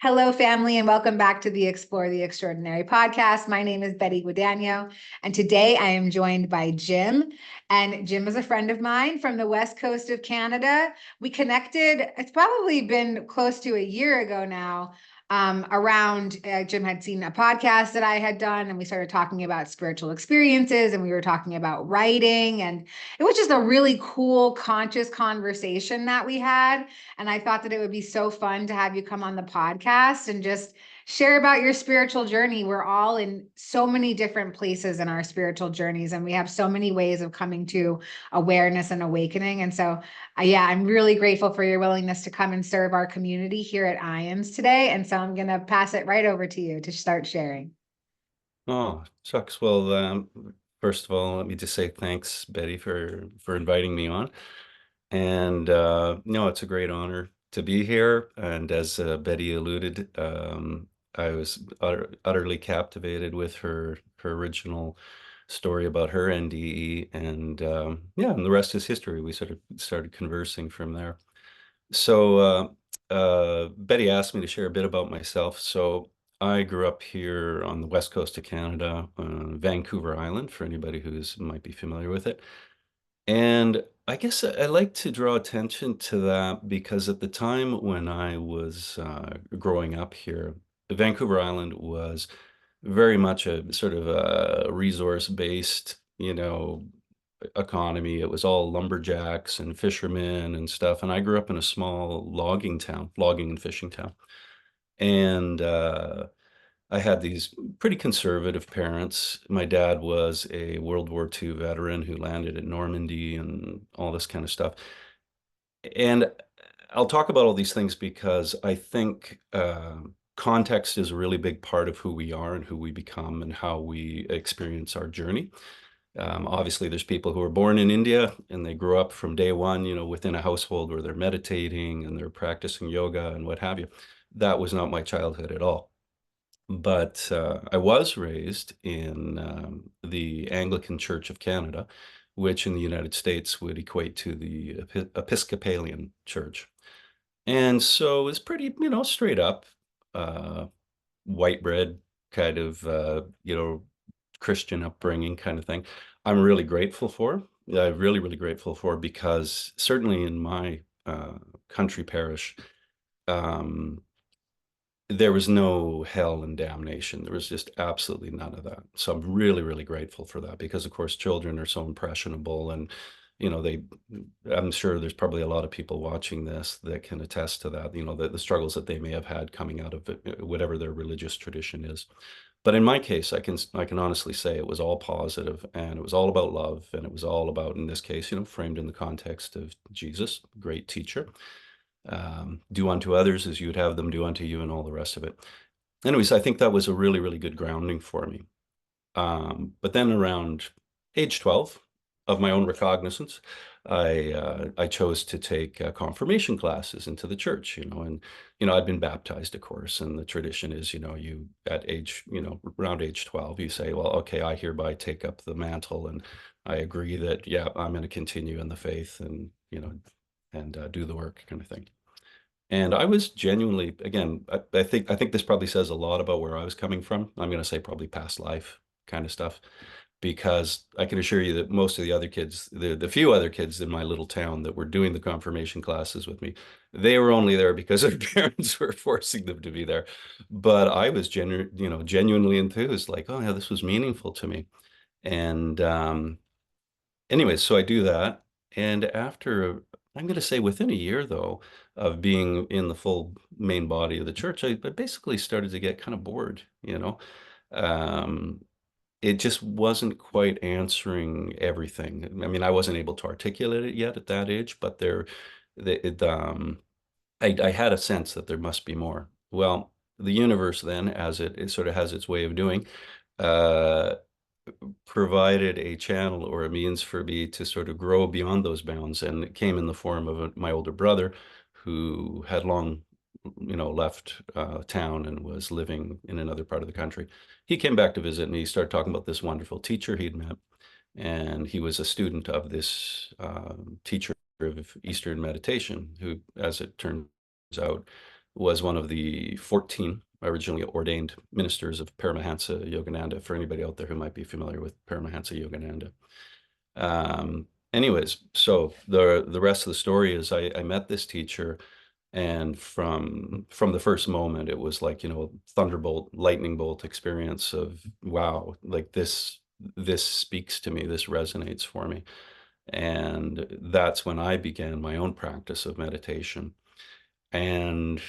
Hello, family, and welcome back to the Explore the Extraordinary podcast. My name is Betty Guadagno, and today I am joined by Jim. And Jim is a friend of mine from the west coast of Canada. We connected, it's probably been close to a year ago now. Jim had seen a podcast that I had done, and we started talking about spiritual experiences, and we were talking about writing, and it was just a really cool, conscious conversation that we had. And I thought that it would be so fun to have you come on the podcast and just share about your spiritual journey. We're all in so many different places in our spiritual journeys, and we have so many ways of coming to awareness and awakening. And so, yeah, I'm really grateful for your willingness to come and serve our community here at IANDS today. And so I'm going to pass it right over to you to start sharing. Oh, shucks. Well, first of all, let me just say thanks, Betty, for inviting me on. And no, it's a great honor to be here. And as Betty alluded, I was utterly captivated with her original story about her NDE, and yeah, and the rest is history. We sort of started conversing from there. So Betty asked me to share a bit about myself. So I grew up here on the west coast of Canada, Vancouver Island, for anybody who's might be familiar with it. And I guess I like to draw attention to that because at the time when I was growing up here, Vancouver Island was very much a sort of a resource-based, economy. It was all lumberjacks and fishermen and stuff. And I grew up in a small logging town, logging and fishing town. And I had these pretty conservative parents. My dad was a World War II veteran who landed at Normandy and all this kind of stuff. And I'll talk about all these things because I think context is a really big part of who we are and who we become and how we experience our journey. Obviously, there's people who are born in India and they grew up from day one, within a household where they're meditating and they're practicing yoga and what have you. That was not my childhood at all. But I was raised in the Anglican Church of Canada, which in the United States would equate to the Episcopalian Church. And so it's pretty, straight up, uh, white bread kind of, Christian upbringing kind of thing. I'm really grateful for. Yeah, I'm really, really grateful for because certainly in my country parish, um, there was no hell and damnation. There was just absolutely none of that. So I'm really, really grateful for that because, of course, children are so impressionable and, I'm sure there's probably a lot of people watching this that can attest to that, the struggles that they may have had coming out of it, whatever their religious tradition is. But in my case, I can honestly say it was all positive and it was all about love and it was all about, in this case, framed in the context of Jesus, great teacher. Do unto others as you would have them do unto you and all the rest of it. Anyways, I think that was a really, really good grounding for me. But then around age 12, of my own recognizance, I chose to take confirmation classes into the church, and I'd been baptized, of course, and the tradition is, you at age, around age 12, you say, well, okay, I hereby take up the mantle, and I agree that, yeah, I'm going to continue in the faith, and and do the work, kind of thing. And I was genuinely, again, I think this probably says a lot about where I was coming from. I'm going to say probably past life kind of stuff, because I can assure you that most of the other kids, the few other kids in my little town that were doing the confirmation classes with me, they were only there because their parents were forcing them to be there. But I was genuinely enthused, like, oh yeah, this was meaningful to me. And anyways, so I do that. And after, I'm going to say within a year, though, of being in the full main body of the church, I basically started to get kind of bored. Um, it just wasn't quite answering everything. I mean, I wasn't able to articulate it yet at that age, but I had a sense that there must be more. Well, the universe then, as it sort of has its way of doing, uh, provided a channel or a means for me to sort of grow beyond those bounds. And it came in the form of my older brother who had long, left town and was living in another part of the country. He came back to visit and he started talking about this wonderful teacher he'd met. And he was a student of this teacher of Eastern meditation, who, as it turns out, was one of the 14 originally ordained ministers of Paramahansa Yogananda, for anybody out there who might be familiar with Paramahansa Yogananda. Anyways, so the rest of the story is I met this teacher, and from the first moment, it was like, thunderbolt, lightning bolt experience of, wow, like this speaks to me, this resonates for me. And that's when I began my own practice of meditation. And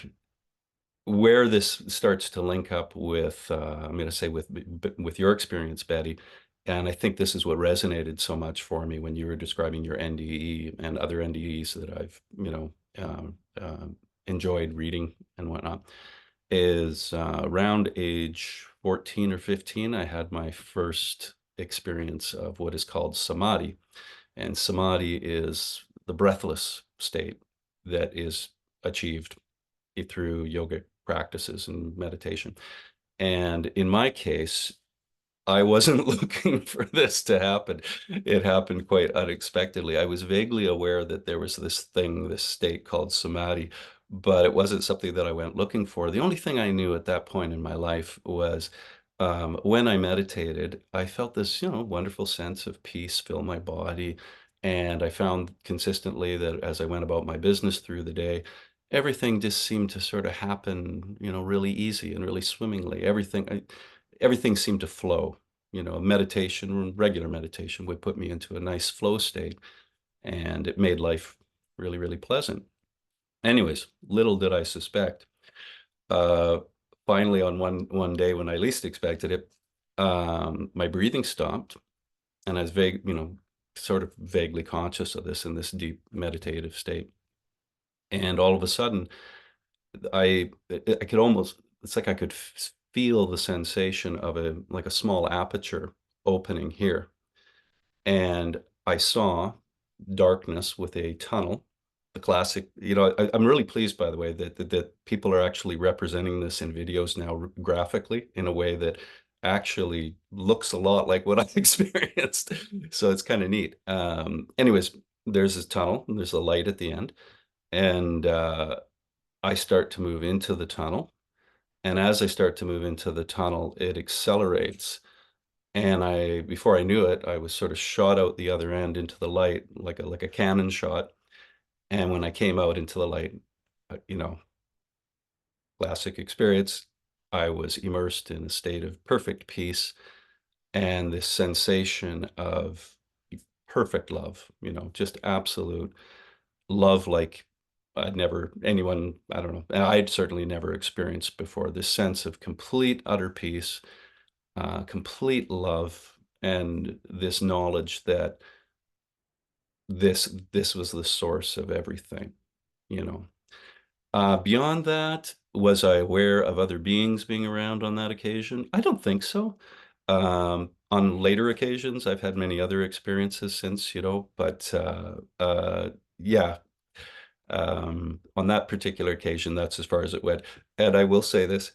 where this starts to link up with, I'm going to say with your experience, Betty, and I think this is what resonated so much for me when you were describing your NDE and other NDEs that I've, enjoyed reading and whatnot, is around age 14 or 15, I had my first experience of what is called samadhi. And samadhi is the breathless state that is achieved through yoga practices and meditation. And in my case, I wasn't looking for this to happen. It happened quite unexpectedly. I was vaguely aware that there was this thing, this state called samadhi, but it wasn't something that I went looking for. The only thing I knew at that point in my life was when I meditated, I felt this, wonderful sense of peace fill my body. And I found consistently that as I went about my business through the day, everything just seemed to sort of happen, really easy and really swimmingly. Everything seemed to flow. Meditation, regular meditation would put me into a nice flow state, and it made life really, really pleasant. Anyways, little did I suspect, uh, finally on one day when I least expected it, my breathing stopped, and I was sort of vaguely conscious of this in this deep meditative state. And all of a sudden, I could almost, it's like I could feel the sensation of like a small aperture opening here. And I saw darkness with a tunnel, the classic, I'm really pleased, by the way, that people are actually representing this in videos now graphically in a way that actually looks a lot like what I've experienced. So it's kind of neat. Anyways, there's this tunnel and there's a light at the end. And I start to move into the tunnel. And as I start to move into the tunnel, it accelerates. And before I knew it, I was sort of shot out the other end into the light, like a cannon shot. And when I came out into the light, you know, classic experience, I was immersed in a state of perfect peace and this sensation of perfect love, just absolute love, like I don't know, and I'd certainly never experienced before, this sense of complete, utter peace, complete love, and this knowledge that this was the source of everything, you know. Beyond that, was I aware of other beings being around on that occasion? I don't think so. On later occasions, I've had many other experiences since, but yeah, on that particular occasion, that's as far as it went. And I will say this,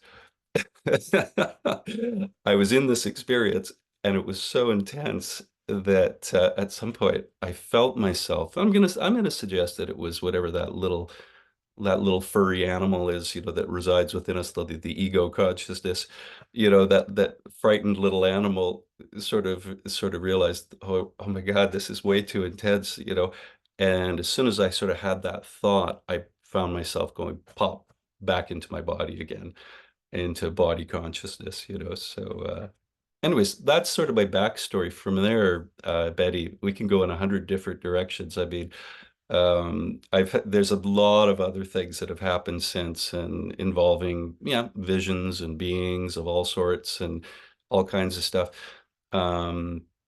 I was in this experience and it was so intense that at some point I felt myself, I'm gonna suggest that it was whatever that little furry animal is, that resides within us, the ego consciousness, that frightened little animal sort of realized, oh my God, this is way too intense. And as soon as I sort of had that thought, I found myself going pop back into my body again, into body consciousness. So anyways, that's sort of my backstory. From there, Betty, we can go in 100 different directions. I mean, there's a lot of other things that have happened since, and involving, yeah, visions and beings of all sorts and all kinds of stuff.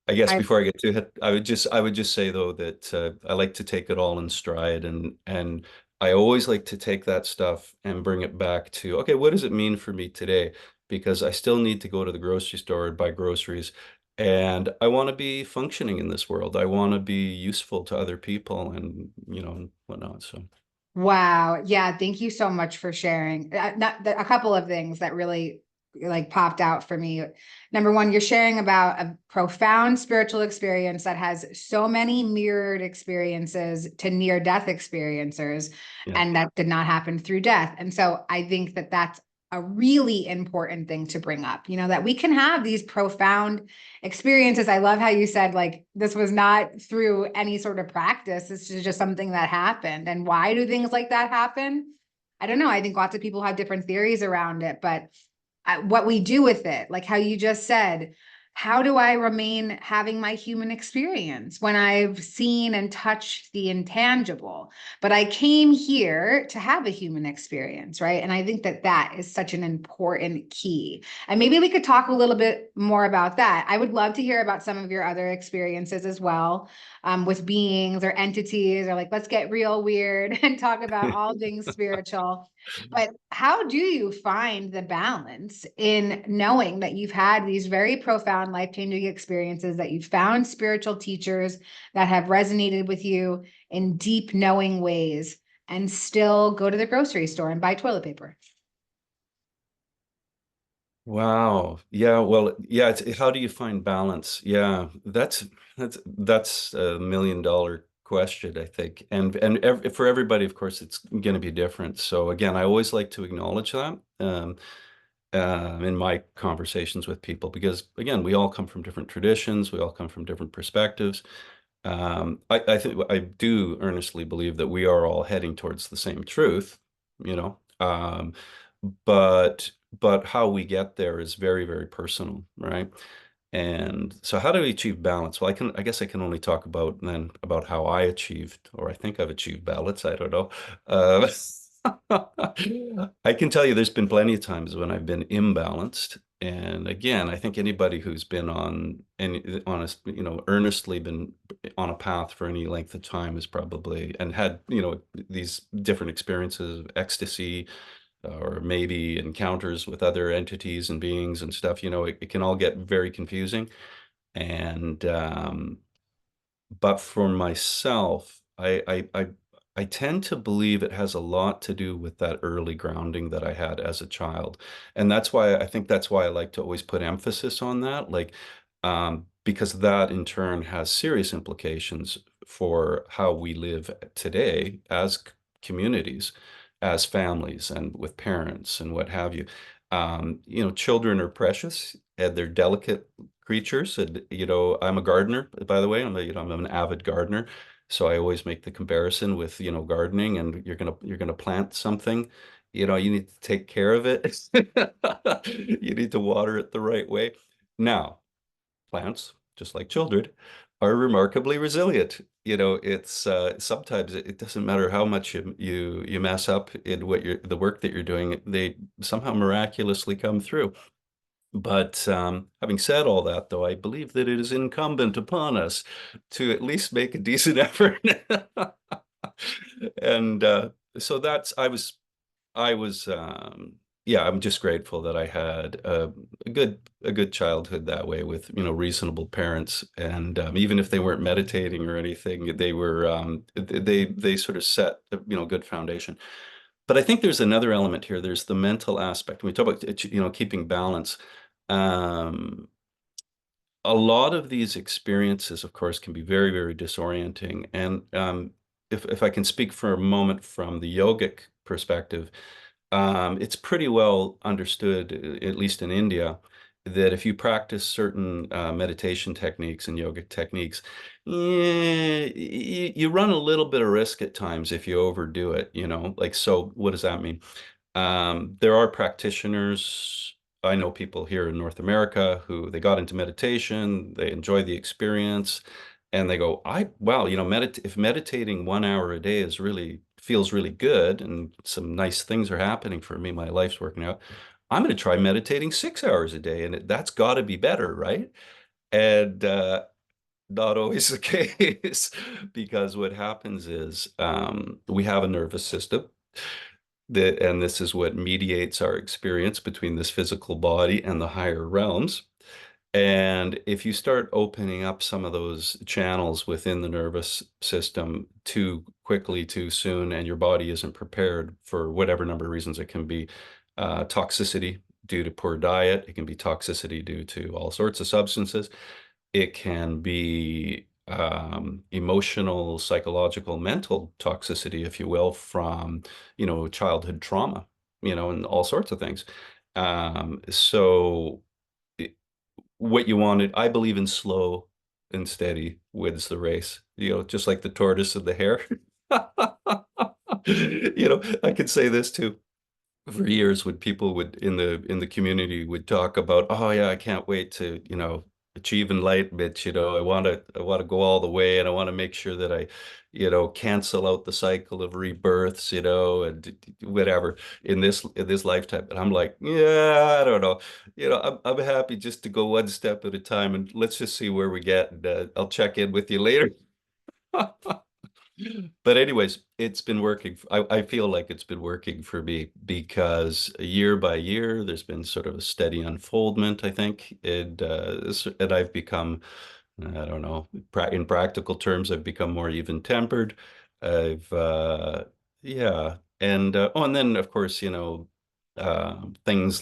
I guess I before I get to it, I would just say though that I like to take it all in stride, and I always like to take that stuff and bring it back to, okay, what does it mean for me today? Because I still need to go to the grocery store and buy groceries. And I want to be functioning in this world. I want to be useful to other people and, whatnot. So, Wow. Yeah. Thank you so much for sharing. A couple of things that really like popped out for me. Number one, you're sharing about a profound spiritual experience that has so many mirrored experiences to near death experiencers, Yeah. and that did not happen through death. And so I think that that's a really important thing to bring up, that we can have these profound experiences. I love how you said, like, this was not through any sort of practice. This is just something that happened. And why do things like that happen? I don't know. I think lots of people have different theories around it, but what we do with it, like how you just said, how do I remain having my human experience when I've seen and touched the intangible? But I came here to have a human experience, right? And I think that that is such an important key. And maybe we could talk a little bit more about that. I would love to hear about some of your other experiences as well, with beings or entities, or like, let's get real weird and talk about all things spiritual. But how do you find the balance in knowing that you've had these very profound life-changing experiences, that you've found spiritual teachers that have resonated with you in deep, knowing ways, and still go to the grocery store and buy toilet paper? Wow. Yeah. Well, yeah. How do you find balance? Yeah, that's a $1 million question, I think. And for everybody, of course, it's going to be different. So again, I always like to acknowledge that in my conversations with people, because again, we all come from different traditions, we all come from different perspectives. I think I do earnestly believe that we are all heading towards the same truth, you know. But how we get there is very, very personal, right? And so how do we achieve balance? Well, I guess I can only talk about how I achieved, or I think I've achieved balance. I don't know. Uh, I can tell you there's been plenty of times when I've been imbalanced. And again, I think anybody who's been earnestly been on a path for any length of time is probably, and had, these different experiences of ecstasy, or maybe encounters with other entities and beings and stuff, it can all get very confusing. And but for myself, I tend to believe it has a lot to do with that early grounding that I had as a child. And that's why I like to always put emphasis on that, like, because that in turn has serious implications for how we live today as communities, as families, and with parents and what have you. Children are precious and they're delicate creatures. And, I'm a gardener, by the way. I'm an avid gardener. So I always make the comparison with, gardening, and you're gonna plant something, you need to take care of it. You need to water it the right way. Now, plants, just like children, are remarkably resilient. It's sometimes it doesn't matter how much you mess up in the work that you're doing, they somehow miraculously come through. But having said all that, though, I believe that it is incumbent upon us to at least make a decent effort. And so yeah, I'm just grateful that I had a good childhood that way, with, reasonable parents. And even if they weren't meditating or anything, they sort of set a, good foundation. But I think there's another element here. There's the mental aspect. When we talk about, keeping balance. Um, a lot of these experiences, of course, can be very, very disorienting. And if I can speak for a moment from the yogic perspective, it's pretty well understood, at least in India, that if you practice certain meditation techniques and yogic techniques, you run a little bit of risk at times if you overdo it, like, so what does that mean? There are practitioners. I know people here in North America who they got into meditation, they enjoy the experience, and they go, wow, if meditating 1 hour a day feels really good, and some nice things are happening for me, my life's working out, I'm going to try meditating 6 hours a day, and that's got to be better, right? And not always the case, because what happens is, we have a nervous system and this is what mediates our experience between this physical body and the higher realms. And if you start opening up some of those channels within the nervous system too quickly, too soon, and your body isn't prepared for whatever number of reasons, it can be toxicity, due to poor diet. It can be toxicity due to all sorts of substances. It can be emotional, psychological, mental toxicity, if you will, from, childhood trauma, and all sorts of things. So what you wanted, I believe in slow and steady wins the race, just like the tortoise and the hare. I could say this too. For years, when people would in the community would talk about, oh yeah, I can't wait to, achieve enlightenment, I want to go all the way, and I want to make sure that I, cancel out the cycle of rebirths, and whatever in this lifetime. And I'm like, yeah, I don't know. I'm happy just to go one step at a time, and let's just see where we get, and I'll check in with you later. But anyways, it's been working. I feel like it's been working for me because year by year, there's been sort of a steady unfoldment, I think. And I've become, I don't know, in practical terms, I've become more even-tempered. I've, yeah. And then, of course, things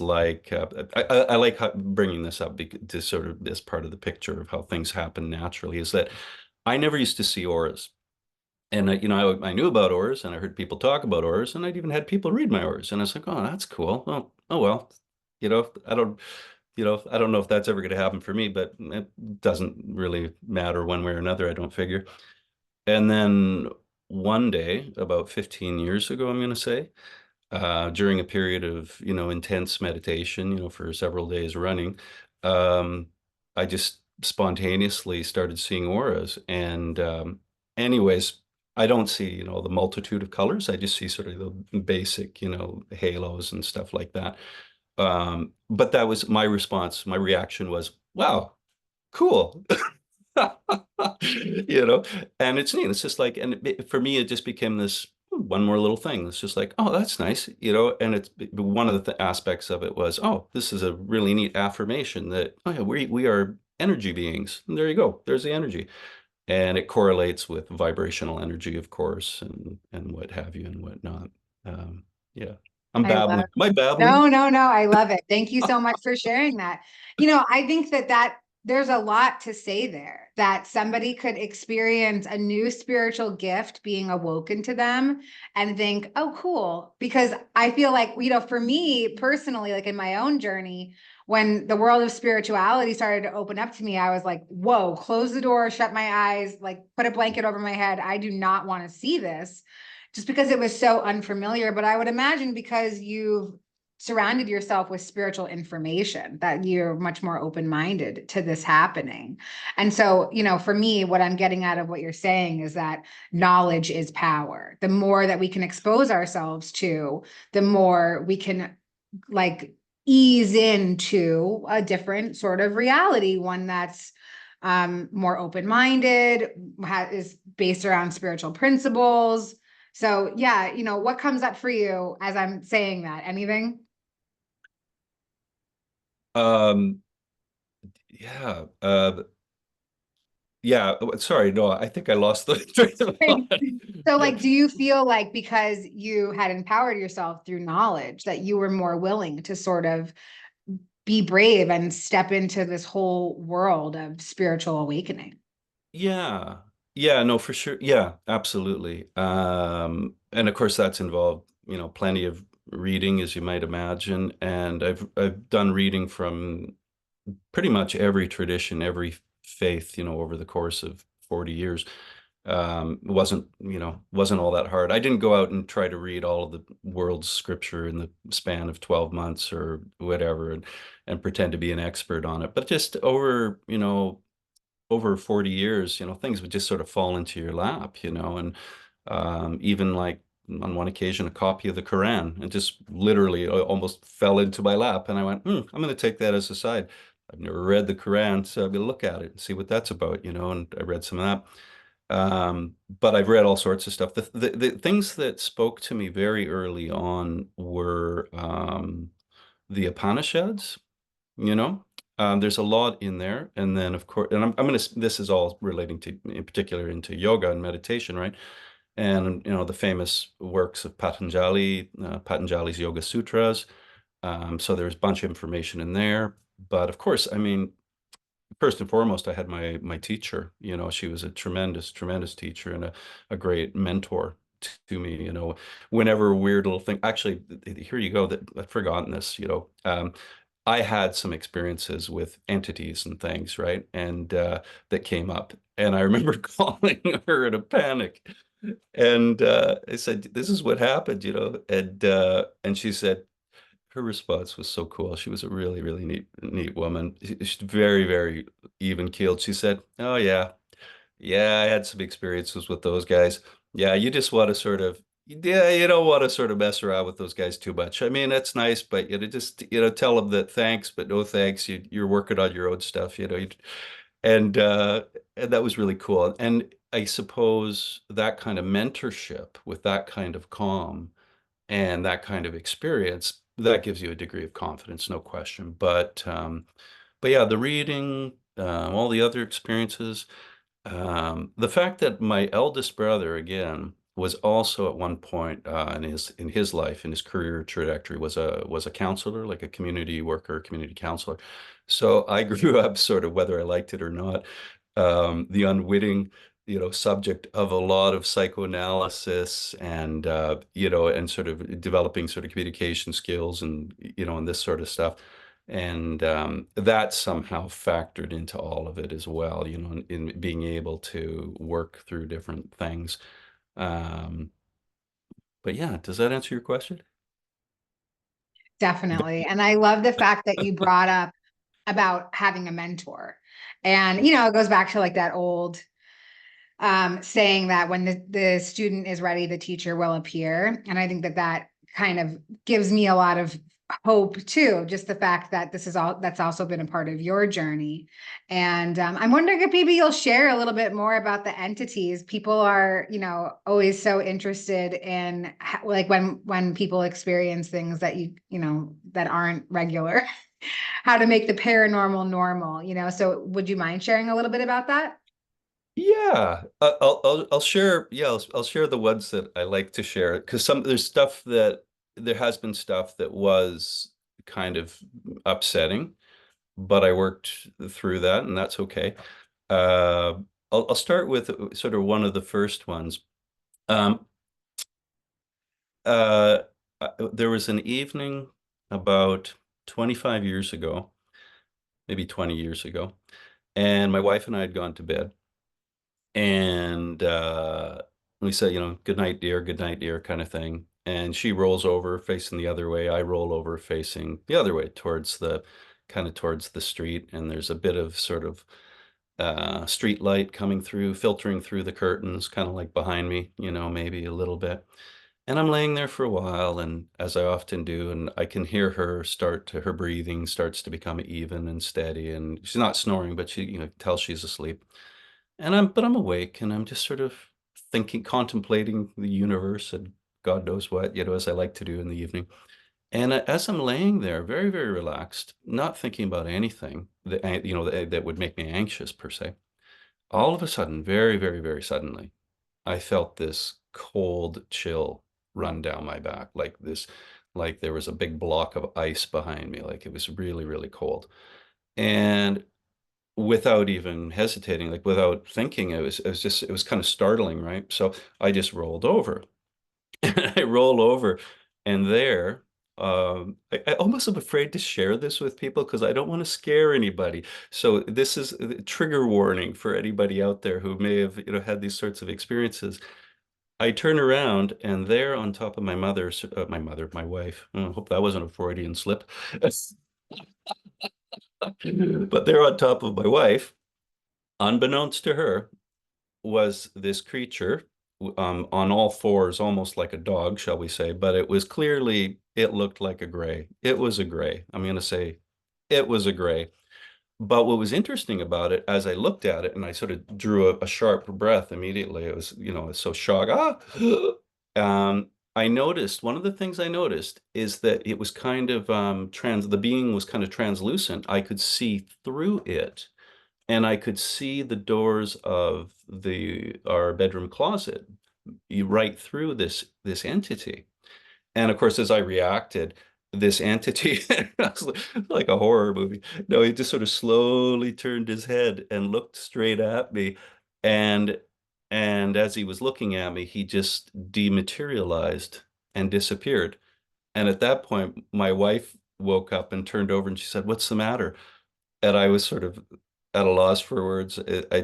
like, I like bringing this up to sort of this part of the picture of how things happen naturally, is that I never used to see auras. And I knew about auras, and I heard people talk about auras, and I'd even had people read my auras, and I was like, oh, that's cool. Oh well, I don't know if that's ever going to happen for me, but it doesn't really matter one way or another, I don't figure. And then one day, about 15 years ago, I'm going to say, during a period of, intense meditation, for several days running, um, I just spontaneously started seeing auras. And anyways, I don't see, the multitude of colors. I just see sort of the basic, halos and stuff like that. But that was my response. My reaction was, wow, cool. you know, and it's neat. It's just like, and for me, it just became this one more little thing. It's just like, oh, that's nice, and it's one of the aspects of it was, oh, this is a really neat affirmation that, oh yeah, we are energy beings. And there you go. There's the energy. And it correlates with vibrational energy, of course, and what have you and whatnot. Yeah. I'm I love babbling. Am I babbling? No, no, no. I love it. Thank you so much for sharing that. I think that there's a lot to say there, that somebody could experience a new spiritual gift being awoken to them and think, oh, cool. Because I feel like, for me personally, like in my own journey, when the world of spirituality started to open up to me, I was like, whoa, close the door, shut my eyes, like put a blanket over my head. I do not want to see this, just because it was so unfamiliar. But I would imagine because you've surrounded yourself with spiritual information, that you're much more open-minded to this happening. And so, for me, what I'm getting out of what you're saying is that knowledge is power. The more that we can expose ourselves to, the more we can like ease into a different sort of reality, one that's more open-minded, is based around spiritual principles. So yeah, what comes up for you as I'm saying that? Anything? Um, yeah. Yeah. Sorry. No, I think I lost the train of So thought. like, do you feel like because you had empowered yourself through knowledge that you were more willing to sort of be brave and step into this whole world of spiritual awakening? Yeah. Yeah, no, for sure. Yeah, absolutely. And of course that's involved, plenty of reading, as you might imagine. And I've done reading from pretty much every tradition, every faith, over the course of 40 years. It wasn't all that hard. I didn't go out and try to read all of the world's scripture in the span of 12 months or whatever, and pretend to be an expert on it. But just over 40 years, things would just sort of fall into your lap, and even like on one occasion, a copy of the Quran, and just literally almost fell into my lap. And I went, I'm going to take that as a side. I've never read the Quran, so I'm going to look at it and see what that's about, and I read some of that. But I've read all sorts of stuff. The things that spoke to me very early on were the Upanishads, you know. There's a lot in there. And then of course, and I'm gonna, this is all relating to, in particular, into yoga and meditation, right? And the famous works of Patanjali, Patanjali's Yoga Sutras, So there's a bunch of information in there. But of course, I mean, first and foremost, I had my teacher. She was a tremendous teacher and a great mentor to me. Whenever a weird little thing. Actually, here you go. That I've forgotten this. I had some experiences with entities and things, right? And that came up, and I remember calling her in a panic, and I said, "This is what happened," and she said, her response was so cool. She was a really, really neat woman. She's very even keeled. She said, "Oh yeah, yeah, I had some experiences with those guys. Yeah, you just want to sort of, yeah, you don't want to sort of mess around with those guys too much. I mean, that's nice, but just tell them that thanks, but no thanks. You're working on your own stuff, and and that was really cool. And I suppose that kind of mentorship with that kind of calm and that kind of experience, that gives you a degree of confidence, no question. But yeah, the reading, all the other experiences, the fact that my eldest brother, again, was also at one point in his life, in his career trajectory, was a counselor, like a community worker, community counselor. So I grew up sort of, whether I liked it or not, the unwitting, subject of a lot of psychoanalysis and sort of developing sort of communication skills and this sort of stuff. And that somehow factored into all of it as well, in being able to work through different things. Um, but yeah, does that answer your question? Definitely. And I love the fact that you brought up about having a mentor. And, it goes back to like that old saying that when the student is ready, the teacher will appear. And I think that kind of gives me a lot of hope too, just the fact that that's also been a part of your journey. And I'm wondering if maybe you'll share a little bit more about the entities. People are, always so interested in like when people experience things that that aren't regular, how to make the paranormal normal, so would you mind sharing a little bit about that? Yeah, I'll share. Yeah, I'll share the ones that I like to share, because there has been stuff that was kind of upsetting, but I worked through that, and that's okay. Uh, I'll start with sort of one of the first ones. Um, uh, there was an evening about 25 years ago, maybe 20 years ago, and my wife and I had gone to bed. And we said, good night, dear, kind of thing. And she rolls over facing the other way. I roll over facing the other way towards the street. And there's a bit of sort of street light coming through, filtering through the curtains, kind of like behind me, maybe a little bit. And I'm laying there for a while, and as I often do, and I can hear her breathing starts to become even and steady. And she's not snoring, but she, tells she's asleep. But I'm awake, and I'm just sort of thinking, contemplating the universe and God knows what, as I like to do in the evening. And as I'm laying there, very, very relaxed, not thinking about anything that would make me anxious per se, all of a sudden, very, very, very suddenly, I felt this cold chill run down my back, like there was a big block of ice behind me, like it was really, really cold. And without even hesitating, like without thinking, it was kind of startling, right? So I just rolled over. And I roll over, and I almost am afraid to share this with people because I don't want to scare anybody. So this is a trigger warning for anybody out there who may have, had these sorts of experiences. I turn around, and there on top of my wife. I hope that wasn't a Freudian slip. But there on top of my wife, unbeknownst to her, was this creature on all fours, almost like a dog, shall we say, but it looked like a gray. It was a gray. I'm going to say it was a gray. But what was interesting about it, as I looked at it and I sort of drew a sharp breath immediately, it was, I was so shocked. I noticed, one of the things I noticed is that it was kind of the being was kind of translucent. I could see through it, and I could see the doors of our bedroom closet right through this entity. And of course, as I reacted, this entity, like a horror movie. No, he just sort of slowly turned his head and looked straight at me. And as he was looking at me, he just dematerialized and disappeared. And at that point, my wife woke up and turned over and she said, "What's the matter?" And I was sort of at a loss for words. I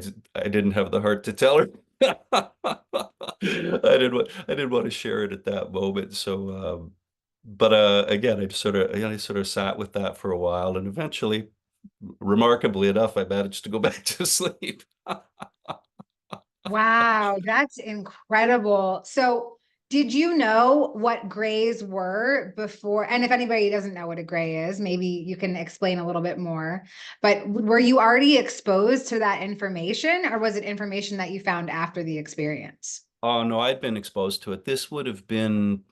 didn't have the heart to tell her. I didn't want to share it at that moment. So, but again, I sort of sat with that for a while, and eventually, remarkably enough, I managed to go back to sleep. Wow, that's incredible. So, did you know what grays were before? And if anybody doesn't know what a gray is, maybe you can explain a little bit more. But were you already exposed to that information, or was it information that you found after the experience? Oh no, I'd been exposed to it. This would have been,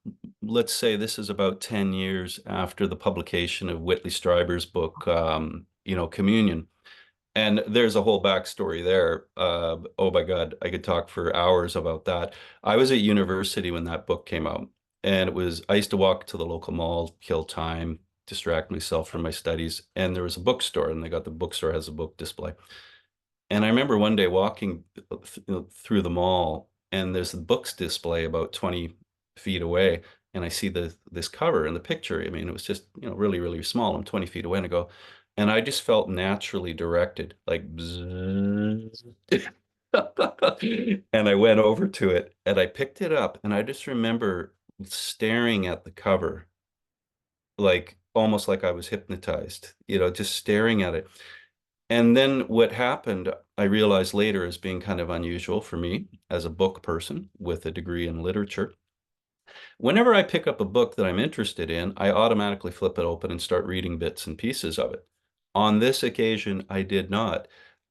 let's say, this is about 10 years after the publication of Whitley Strieber's book, Communion. And there's a whole backstory there. Oh my God, I could talk for hours about that. I was at university when that book came out, and I used to walk to the local mall, kill time, distract myself from my studies, and there was a bookstore, and the bookstore has a book display. And I remember one day walking through the mall, and there's a books display about 20 feet away, and I see this cover in the picture. I mean, it was just, really, really small. I'm 20 feet away, and I go, and I just felt naturally directed, like, bzzz. And I went over to it, and I picked it up, and I just remember staring at the cover, like almost like I was hypnotized, just staring at it. And then what happened, I realized later as being kind of unusual for me as a book person with a degree in literature. Whenever I pick up a book that I'm interested in, I automatically flip it open and start reading bits and pieces of it. On this occasion, I did not.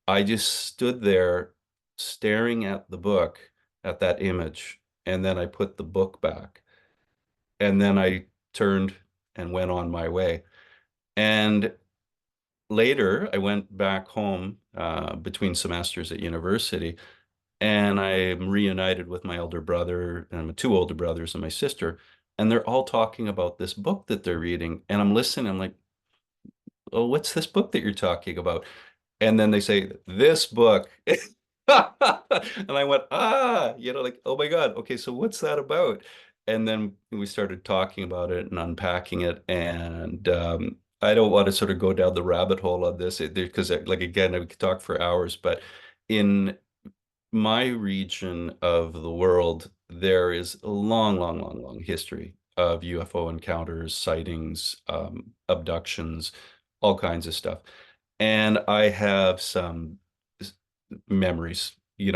I just stood there staring at the book, at that image, and then I put the book back. And then I turned and went on my way. And later, I went back home between semesters at university, and I'm reunited with my elder brother and my two older brothers and my sister, and they're all talking about this book that they're reading, and I'm listening. I'm like, "Oh, what's this book that you're talking about?" And then they say, "This book." And I went, like, oh my God, okay, so what's that about? And then we started talking about it and unpacking it. And I don't want to sort of go down the rabbit hole on this because, like, again, I could talk for hours, but in my region of the world, there is a long, long, long, long history of UFO encounters, sightings, abductions, all kinds of stuff. And I have some memories,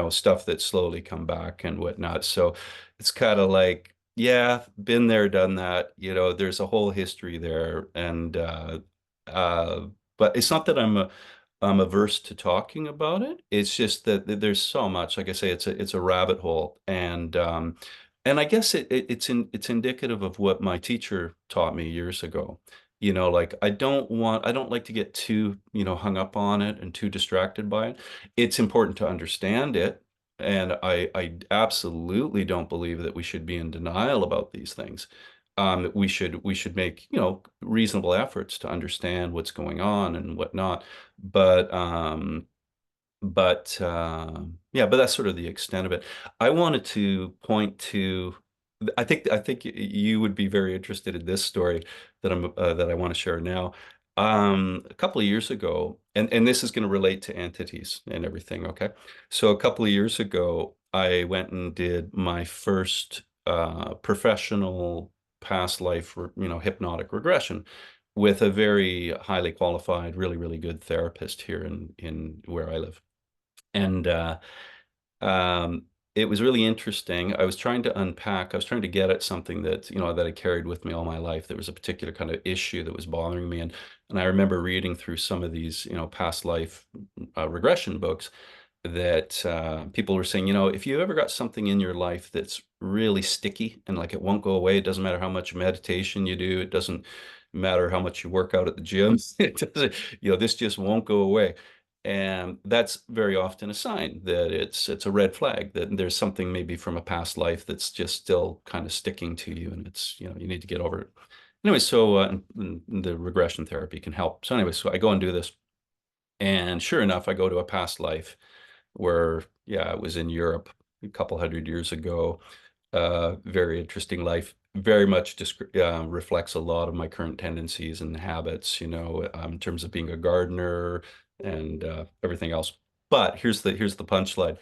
stuff that slowly come back and whatnot. So it's kind of like, yeah, been there, done that. There's a whole history there. And uh, but it's not that I'm averse to talking about it. It's just that there's so much. Like I say, it's a rabbit hole, and I guess it's indicative of what my teacher taught me years ago. Like I don't like to get too, hung up on it and too distracted by it. It's important to understand it. And I absolutely don't believe that we should be in denial about these things. We should make, reasonable efforts to understand what's going on and whatnot. But yeah, but that's sort of the extent of it. I wanted to point to, I think you would be very interested in this story that I want to share now. A couple of years ago, and this is going to relate to entities and everything, okay? So a couple of years ago, I went and did my first professional past life, hypnotic regression with a very highly qualified, really, really good therapist here in where I live. And um, it was really interesting. I was trying to unpack, I was trying to get at something that, that I carried with me all my life. There was a particular kind of issue that was bothering me. And I remember reading through some of these, past life regression books that people were saying, if you ever got something in your life that's really sticky and like it won't go away, it doesn't matter how much meditation you do, it doesn't matter how much you work out at the gym, it doesn't, this just won't go away. And that's very often a sign that it's a red flag that there's something maybe from a past life that's just still kind of sticking to you, and it's, you need to get over it. Anyway, so the regression therapy can help. So anyway, so I go and do this. And sure enough, I go to a past life where, yeah, I was in Europe a couple hundred years ago. Very interesting life. Very much reflects a lot of my current tendencies and habits, in terms of being a gardener and everything else. But here's the punchline.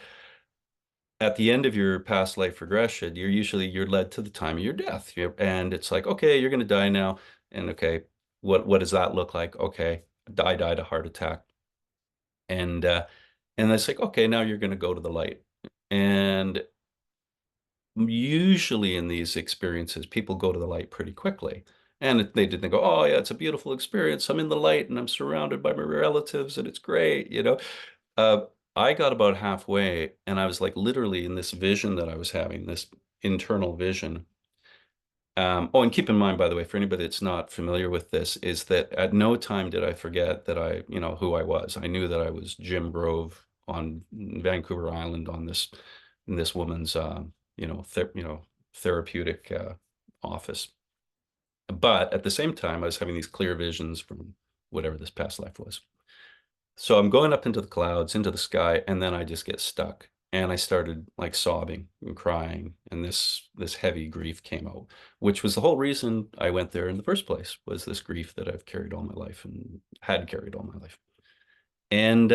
At the end of your past life regression, you're led to the time of your death. And it's like, okay, you're going to die now. And okay, what does that look like? Okay, I died a heart attack. And it's like, okay, now you're going to go to the light. And usually in these experiences, people go to the light pretty quickly. And they did. They go, oh yeah, it's a beautiful experience. I'm in the light and I'm surrounded by my relatives and it's great. Uh, I got about halfway and I was like literally in this vision that I was having, this internal vision. Oh, and keep in mind, by the way, for anybody that's not familiar with this, is that at no time did I forget that who I was. I knew that I was Jim Grove on Vancouver Island on in this woman's, therapeutic office. But at the same time, I was having these clear visions from whatever this past life was. So I'm going up into the clouds, into the sky, and then I just get stuck. And I started like sobbing and crying, and this heavy grief came out, which was the whole reason I went there in the first place, was this grief that I've carried all my life and had carried all my life. And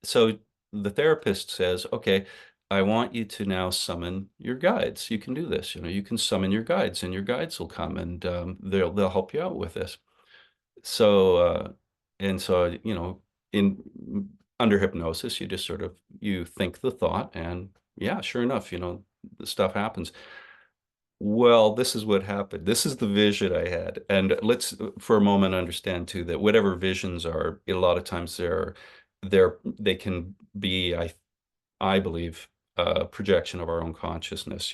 so the therapist says, okay, I want you to now summon your guides. You can do this. You can summon your guides, and your guides will come and they'll help you out with this. So, in under hypnosis, you just sort of you think the thought, and yeah, sure enough, the stuff happens. Well, this is what happened. This is the vision I had, and let's for a moment understand too that whatever visions are, a lot of times they can be, I believe, a projection of our own consciousness.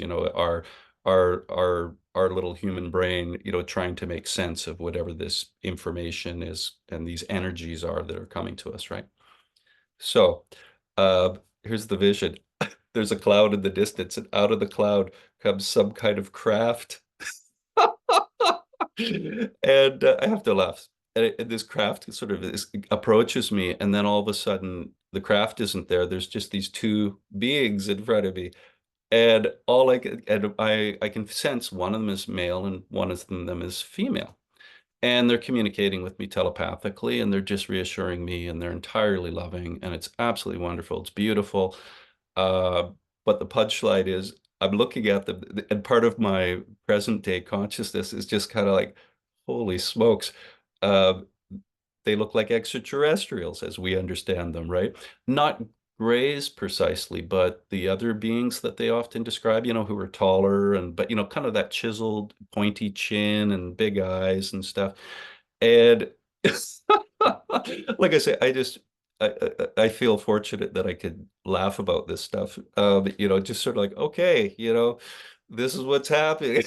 Our little human brain, trying to make sense of whatever this information is and these energies are that are coming to us, right? So, here's the vision. There's a cloud in the distance, and out of the cloud comes some kind of craft. And I have to laugh. And this craft sort of approaches me, and then all of a sudden, the craft isn't there. There's just these two beings in front of me, and I can sense one of them is male and one of them is female, and they're communicating with me telepathically, and they're just reassuring me, and they're entirely loving, and it's absolutely wonderful. It's beautiful. Uh, but the punchline is I'm looking at them, and part of my present day consciousness is just kind of like, holy smokes. Uh, they look like extraterrestrials as we understand them, right? Not grays precisely, but the other beings that they often describe, who are taller but kind of that chiseled, pointy chin and big eyes and stuff. And like I say, I feel fortunate that I could laugh about this stuff. Just sort of like, okay, this is what's happening.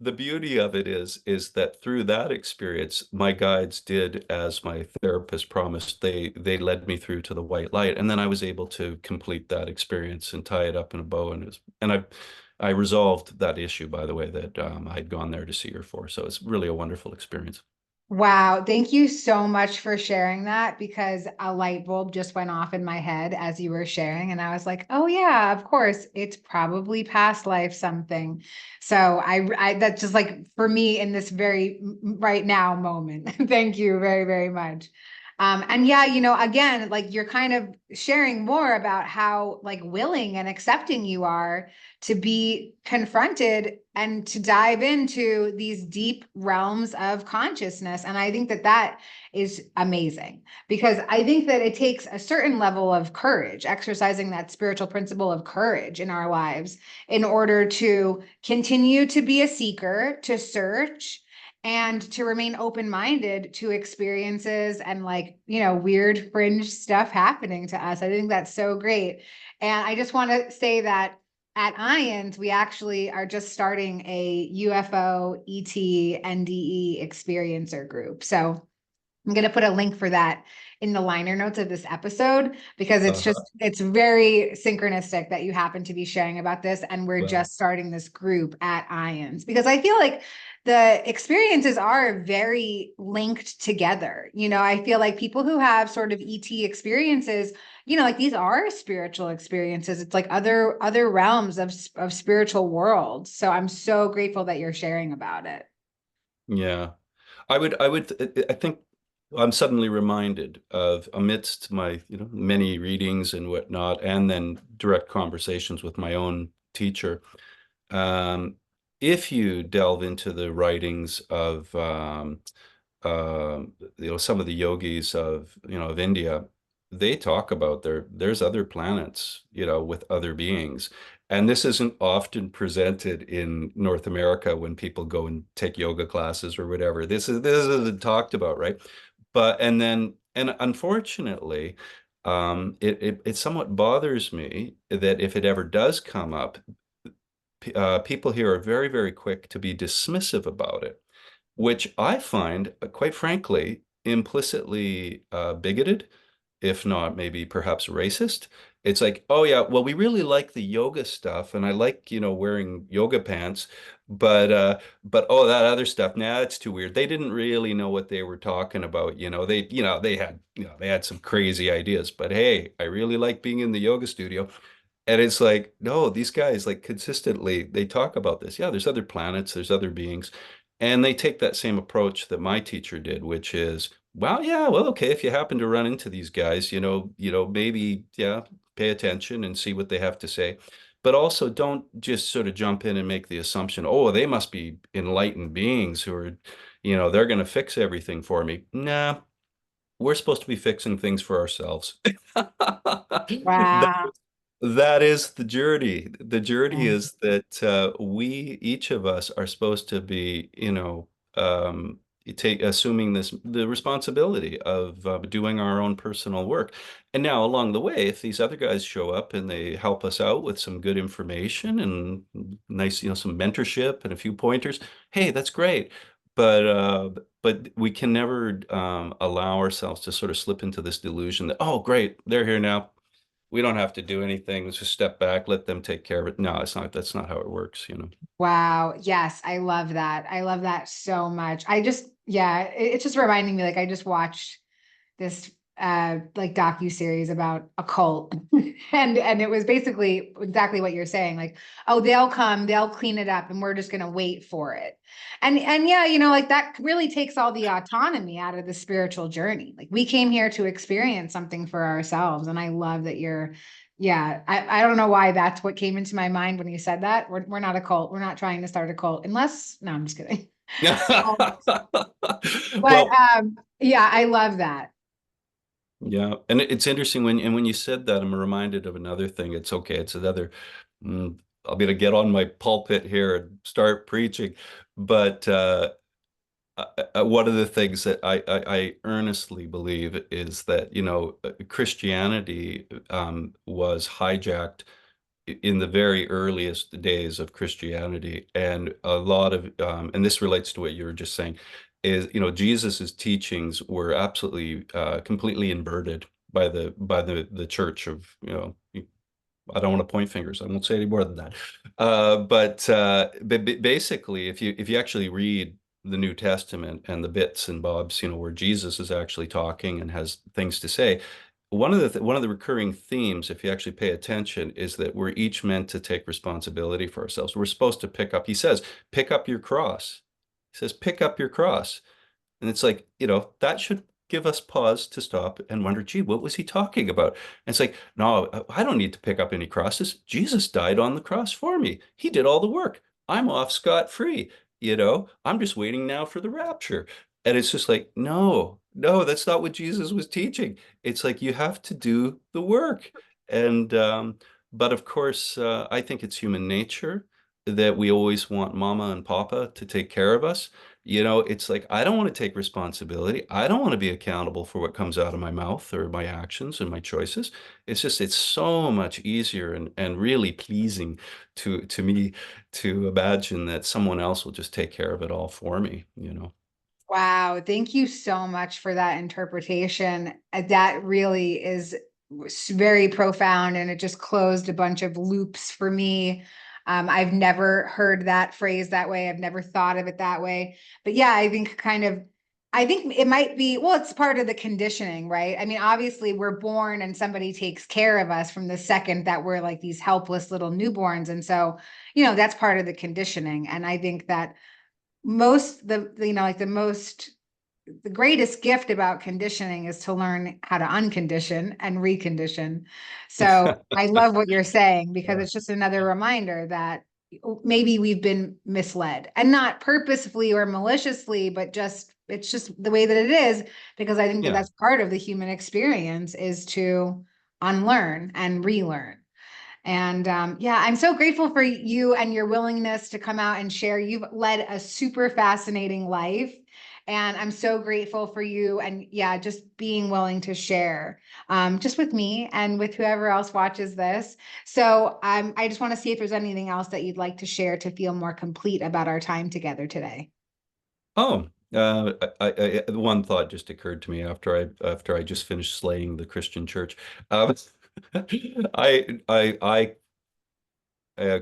The beauty of it is that through that experience, my guides did as my therapist promised. They led me through to the white light, and then I was able to complete that experience and tie it up in a bow. I resolved that issue, by the way, that I'd gone there to see her for. So it's really a wonderful experience. Wow. Thank you so much for sharing that, because a light bulb just went off in my head as you were sharing. And I was like, oh yeah, of course, it's probably past life something. So that's just like for me in this very right now moment. Thank you very, very much. And yeah, again, like you're kind of sharing more about how like willing and accepting you are to be confronted and to dive into these deep realms of consciousness. And I think that is amazing, because I think that it takes a certain level of courage, exercising that spiritual principle of courage in our lives in order to continue to be a seeker, to search, and to remain open-minded to experiences and like, weird fringe stuff happening to us. I think that's so great. And I just want to say that at IANDS, we actually are just starting a UFO, ET, NDE experiencer group. So I'm going to put a link for that in the liner notes of this episode, because Uh-huh. it's very synchronistic that you happen to be sharing about this. And we're Well, just starting this group at IANDS, because I feel like the experiences are very linked together. I feel like people who have sort of ET experiences, like these are spiritual experiences. It's like other realms of spiritual worlds. So I'm so grateful that you're sharing about it. yeah. I think I'm suddenly reminded of, amidst my, many readings and whatnot, and then direct conversations with my own teacher. Um, if you delve into the writings of, uh, some of the yogis of, of India, they talk about there's other planets, with other beings. And this isn't often presented in North America when people go and take yoga classes or whatever. This isn't talked about, right? And unfortunately, it somewhat bothers me that if it ever does come up, people here are very, very quick to be dismissive about it, which I find, quite frankly, implicitly bigoted, if not maybe perhaps racist. It's like, oh yeah, well, we really like the yoga stuff, and I like, wearing yoga pants, but oh, that other stuff, nah, it's too weird. They didn't really know what they were talking about, they had some crazy ideas, but hey, I really like being in the yoga studio. And it's like, no, these guys like consistently they talk about this. Yeah, there's other planets, there's other beings. And they take that same approach that my teacher did, which is, well, yeah, well, okay, if you happen to run into these guys, maybe, yeah, pay attention and see what they have to say. But also don't just sort of jump in and make the assumption, oh, they must be enlightened beings who are, they're going to fix everything for me. Nah, we're supposed to be fixing things for ourselves. Wow. That is the journey. The journey is that each of us, are supposed to be, assuming the responsibility of doing our own personal work. And now, along the way, if these other guys show up and they help us out with some good information and nice, some mentorship and a few pointers, hey, that's great. But we can never allow ourselves to sort of slip into this delusion that, oh, great, they're here now, we don't have to do anything. Let's just step back, let them take care of it. No, it's not. That's not how it works. Wow. Yes, I love that. I love that so much. Yeah, it's just reminding me, like I just watched this like docu-series about a cult and it was basically exactly what you're saying, like, oh, they'll come, they'll clean it up and we're just going to wait for it. And yeah, like that really takes all the autonomy out of the spiritual journey. Like we came here to experience something for ourselves, and I love that you're, yeah, I don't know why that's what came into my mind when you said that. We're not a cult. We're not trying to start a cult, unless, no, I'm just kidding. Um, but Well, yeah, I love that. yeah, and it's interesting when you said that, I'm reminded of another thing. It's okay. It's another. mm, I'll be to get on my pulpit here and start preaching, but one of the things that I earnestly believe is that Christianity was hijacked in the very earliest days of Christianity, and a lot of and this relates to what you were just saying, is Jesus's teachings were absolutely completely inverted by the church of I don't want to point fingers. I won't say any more than that. But basically, if you actually read the New Testament and the bits and bobs, where Jesus is actually talking and has things to say, one of the recurring themes, if you actually pay attention, is that we're each meant to take responsibility for ourselves. We're supposed to pick up. He says, "Pick up your cross." He says, "Pick up your cross." And it's like, that should give us pause to stop and wonder, gee, what was he talking about? And it's like, no, I don't need to pick up any crosses. Jesus died on the cross for me. He did all the work. I'm off scot-free. I'm just waiting now for the rapture. And it's just like, no, no, that's not what Jesus was teaching. It's like you have to do the work. And but of course, I think it's human nature that we always want mama and papa to take care of us. It's like, I don't want to take responsibility. I don't want to be accountable for what comes out of my mouth or my actions and my choices. It's so much easier and really pleasing to me to imagine that someone else will just take care of it all for me. Wow, thank you so much for that interpretation. That really is very profound, and it just closed a bunch of loops for me. I've never heard that phrase that way. I've never thought of it that way. But yeah, I think it might be, well, it's part of the conditioning, right? I mean, obviously, we're born and somebody takes care of us from the second that we're like these helpless little newborns. And so, that's part of the conditioning. And I think that like the greatest gift about conditioning is to learn how to uncondition and recondition. So I love what you're saying, because Yeah. it's just another reminder that maybe we've been misled, and not purposefully or maliciously, but it's just the way that it is, because I think that Yeah. that's part of the human experience, is to unlearn and relearn. And yeah, I'm so grateful for you and your willingness to come out and share. You've led a super fascinating life. And I'm so grateful for you, and yeah, just being willing to share, just with me and with whoever else watches this. So I just want to see if there's anything else that you'd like to share to feel more complete about our time together today. Oh, one thought just occurred to me after I just finished slaying the Christian church. I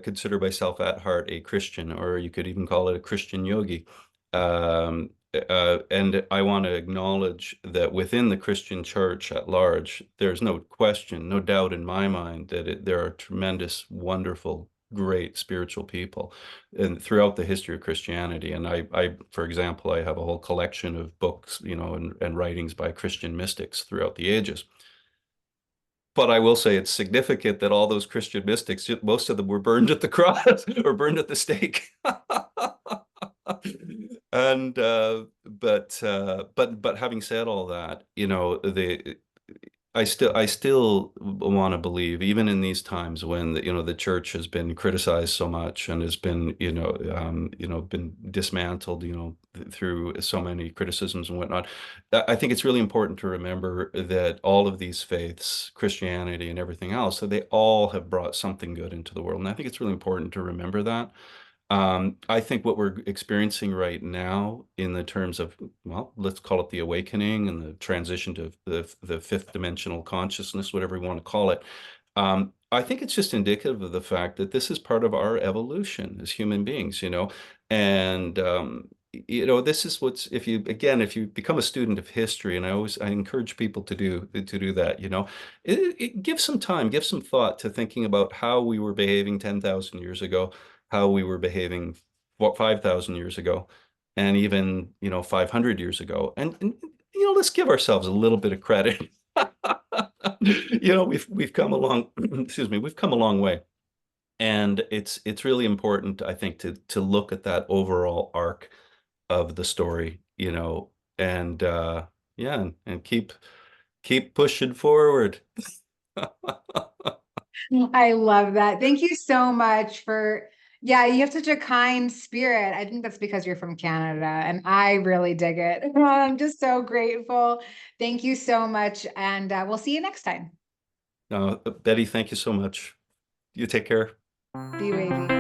consider myself at heart a Christian, or you could even call it a Christian yogi. Um, and I want to acknowledge that within the Christian church at large, there's no question, no doubt in my mind that there are tremendous, wonderful, great spiritual people and throughout the history of Christianity. And for example, I have a whole collection of books, and writings by Christian mystics throughout the ages. But I will say it's significant that all those Christian mystics, most of them were burned at the cross or burned at the stake. And but having said all that, I still want to believe, even in these times when the church has been criticized so much and has been been dismantled through so many criticisms and whatnot. I think it's really important to remember that all of these faiths, Christianity and everything else, that they all have brought something good into the world, and I think it's really important to remember that. I think what we're experiencing right now in the terms of, well, let's call it the awakening and the transition to the fifth dimensional consciousness, whatever you want to call it. I think it's just indicative of the fact that this is part of our evolution as human beings, and this is if you become a student of history, and I encourage people to do that, give some time, give some thought to thinking about how we were behaving 10,000 years ago, how we were behaving 5,000 years ago, and even 500 years ago, and let's give ourselves a little bit of credit. We've come along. Excuse me, we've come a long way, and it's really important, I think, to look at that overall arc of the story, and yeah, and keep pushing forward. I love that. Thank you so much for, yeah, you have such a kind spirit. I think that's because you're from Canada, and I really dig it. I'm just so grateful. Thank you so much. And we'll see you next time. Betty, thank you so much. You take care. Be wavy.